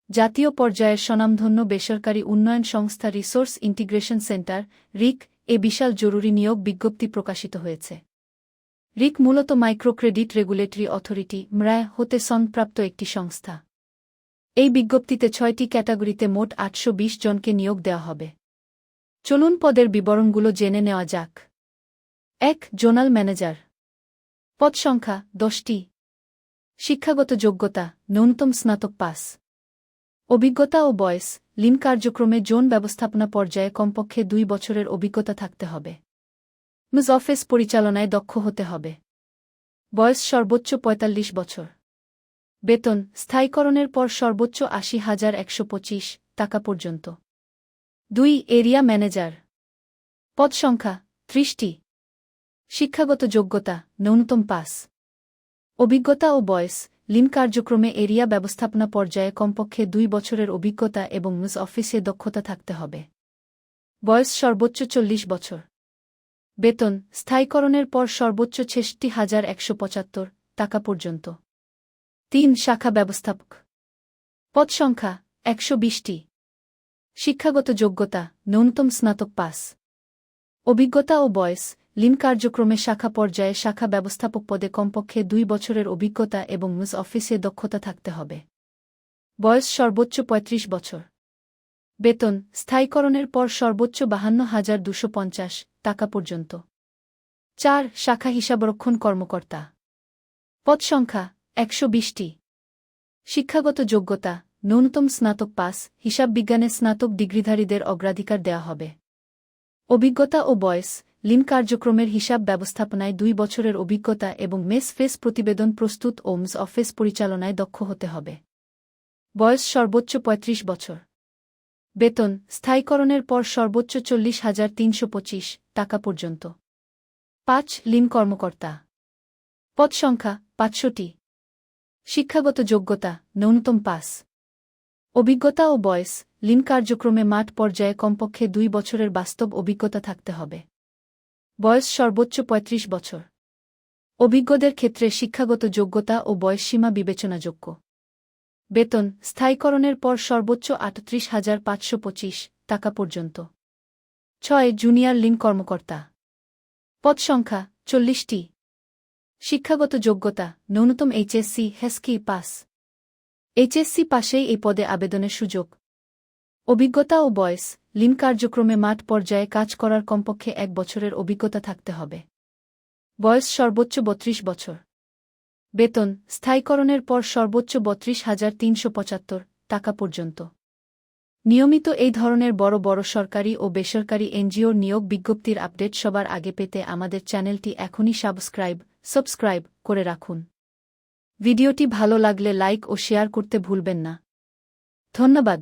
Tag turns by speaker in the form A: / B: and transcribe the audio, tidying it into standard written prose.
A: জাতীয় পর্যায়ের স্বনামধন্য বেসরকারি উন্নয়ন সংস্থা রিসোর্স ইন্টিগ্রেশন সেন্টার রিক এ বিশাল জরুরি নিয়োগ বিজ্ঞপ্তি প্রকাশিত হয়েছে। রিক মূলত মাইক্রোক্রেডিট রেগুলেটরি অথরিটি ম্রায় হতে সনদপ্রাপ্ত একটি সংস্থা। এই বিজ্ঞপ্তিতে ৬টি ক্যাটাগরিতে মোট ৮২০ জনকে নিয়োগ দেওয়া হবে। চলুন পদের বিবরণগুলো জেনে নেওয়া যাক। ১. Zonal manager. পদ সংখ্যা ১০টি। শিক্ষাগত যোগ্যতা ন্যূনতম স্নাতক পাস। অভিজ্ঞতা ও বয়স লিন কার্যক্রমে জোন ব্যবস্থাপনা পর্যায়ে কমপক্ষে ২ বছরের অভিজ্ঞতা থাকতে হবে। মিজ অফিস পরিচালনায় দক্ষ হতে হবে। বয়স সর্বোচ্চ ৪৫ বছর। বেতন স্থায়ীকরণের পর সর্বোচ্চ ৮০,১২৫ টাকা পর্যন্ত। ২. Area manager. পদ সংখ্যা ৩০টি। শিক্ষাগত যোগ্যতা ন্যূনতম পাস। অভিজ্ঞতা ও বয়স লিন কার্যক্রমে এরিয়া ব্যবস্থাপনা পর্যায়ে কমপক্ষে ২ বছরের অভিজ্ঞতা এবং মিজ অফিসে দক্ষতা থাকতে হবে। বয়স সর্বোচ্চ ৪০ বছর। বেতন স্থায়ীকরণের পর সর্বোচ্চ ৬৬,১৭৫ টাকা পর্যন্ত। ৩. শাখা ব্যবস্থাপক। পদ সংখ্যা ১২০টি। শিক্ষাগত যোগ্যতা ন্যূনতম স্নাতক পাস। অভিজ্ঞতা ও বয়স লিন কার্যক্রমে শাখা পর্যায়ে শাখা ব্যবস্থাপক পদে কমপক্ষে ২ বছরের অভিজ্ঞতা এবং মিজ অফিসে দক্ষতা থাকতে হবে। বয়স সর্বোচ্চ ৩৫ বছর। বেতন স্থায়ীকরণের পর সর্বোচ্চ ৫২,২৫০ টাকা পর্যন্ত। ৪. শাখা হিসাবরক্ষণ কর্মকর্তা। পদ সংখ্যা ১২০টি। শিক্ষাগত যোগ্যতা ন্যূনতম স্নাতক পাস। হিসাব বিজ্ঞানে স্নাতক ডিগ্রিধারীদের অগ্রাধিকার দেওয়া হবে। অভিজ্ঞতা ও বয়স লিন কার্যক্রমের হিসাব ব্যবস্থাপনায় ২ বছরের অভিজ্ঞতা এবং মেস ফেস প্রতিবেদন প্রস্তুত ও মিজ অফিস পরিচালনায় দক্ষ হতে হবে। বয়স সর্বোচ্চ ৩৫ বছর। বেতন স্থায়ীকরণের পর সর্বোচ্চ ৪০,৩২৫ টাকা পর্যন্ত। ৫. লিন কর্মকর্তা। পদ সংখ্যা ৫০০টি। শিক্ষাগত যোগ্যতা ন্যূনতম পাস। অভিজ্ঞতা ও বয়স লিন কার্যক্রমে মাঠ পর্যায়ে কমপক্ষে ২ বছরের বাস্তব অভিজ্ঞতা থাকতে হবে। বয়স সর্বোচ্চ ৩৫ বছর। অভিজ্ঞদের ক্ষেত্রে শিক্ষাগত যোগ্যতা ও বয়সসীমা বিবেচনাযোগ্য। বেতন স্থায়ীকরণের পর সর্বোচ্চ ৩৮,৫২৫ টাকা পর্যন্ত। ৬. জুনিয়র লিন কর্মকর্তা। পদ সংখ্যা ৪০টি। শিক্ষাগত যোগ্যতা ন্যূনতম এইচএসসি হেসকি পাস। এইচএসসি পাশেই এই পদে আবেদনের সুযোগ। অভিজ্ঞতা ও বয়স লিন কার্যক্রমে মাঠ পর্যায়ে কাজ করার কমপক্ষে ১ বছরের অভিজ্ঞতা থাকতে হবে। বয়স সর্বোচ্চ ৩২ বছর। বেতন স্থায়ীকরণের পর সর্বোচ্চ ৩২,৩৭৫ টাকা পর্যন্ত। নিয়মিত এই ধরনের বড় বড় সরকারি ও বেসরকারি এনজিওর নিয়োগ বিজ্ঞপ্তির আপডেট সবার আগে পেতে আমাদের চ্যানেলটি এখনই সাবস্ক্রাইব করে রাখুন। ভিডিওটি ভালো লাগলে লাইক ও শেয়ার করতে ভুলবেন না। ধন্যবাদ।